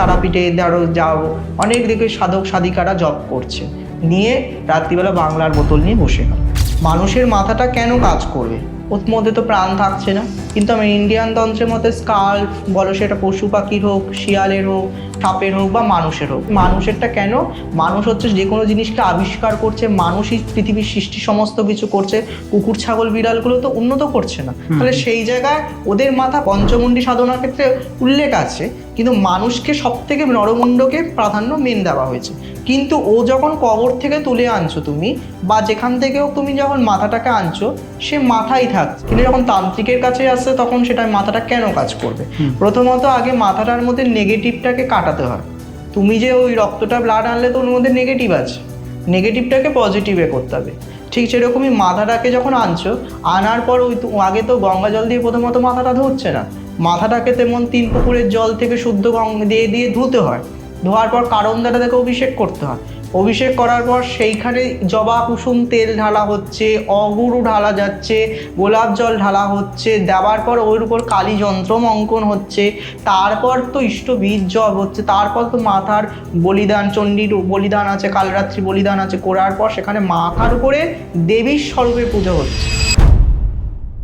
তারাপীঠে ধরো যাও, অনেক দিকে সাধক সাধিকারা জপ করছে, নিয়ে রাত্রিবেলা বাংলার বোতল নিয়ে বসে গেল। মানুষের মাথাটা কেন কাজ করবে? ওর মধ্যে তো প্রাণ থাকছে না। কিন্তু আমি ইন্ডিয়ান তন্ত্রের মতে স্কাল্প বলো, সেটা পশু পাখির হোক, শিয়ালের হোক, সাপের হোক বা মানুষের হোক, মানুষেরটা কেন? মানুষ হচ্ছে যে কোনো জিনিসকে আবিষ্কার করছে, মানুষই পৃথিবীর সৃষ্টি সমস্ত কিছু করছে। কুকুর ছাগল বিড়ালগুলো তো উন্নত করছে না, তাহলে সেই জায়গায় ওদের মাথা পঞ্চমুণ্ডী সাধনার ক্ষেত্রে উল্লেখ আছে, কিন্তু মানুষকে সব থেকে নরমুণ্ডকে প্রাধান্য মেন দেওয়া হয়েছে। কিন্তু ও যখন কবর থেকে তুলে আনছো তুমি, বা যেখান থেকেও তুমি যখন মাথাটাকে আনছো, সে মাথাই থাকছে। কিন্তু যখন তান্ত্রিকের কাছে আসছে তখন সেটা মাথাটা কেন কাজ করবে? প্রথমত আগে মাথাটার মধ্যে নেগেটিভটাকে কাটাতে হয়। তুমি যে ওই রক্তটা ব্লাড আনলে তো ওর মধ্যে নেগেটিভ আছে, নেগেটিভটাকে পজিটিভে করতে হবে। ঠিক সেরকমই মাথাটাকে যখন আনছো, আনার পর ওই আগে তো গঙ্গা জল দিয়ে প্রথমত মাথাটা ধুচ্ছে না, মাথাটাকে তেমন 3 পুকুরের জল থেকে শুদ্ধ গঙ্গা দিয়ে ধুতে হয়। ধোয়ার পর কারণদাটা থেকে অভিষেক করতে হয়। অভিষেক করার পর সেইখানে জবা কুসুম তেল ঢালা হচ্ছে, অগুরু ঢালা যাচ্ছে, গোলাপ জল ঢালা হচ্ছে, দেওয়ার পর ওর উপর কালী যন্ত্র অঙ্কন হচ্ছে, তারপর তো ইষ্টবীজ জপ হচ্ছে, তারপর তো মাথার বলিদান, চণ্ডীর বলিদান আছে, কালরাত্রি বলিদান আছে, করার পর সেখানে মাথার উপরে দেবীর স্বরূপে পুজো হচ্ছে।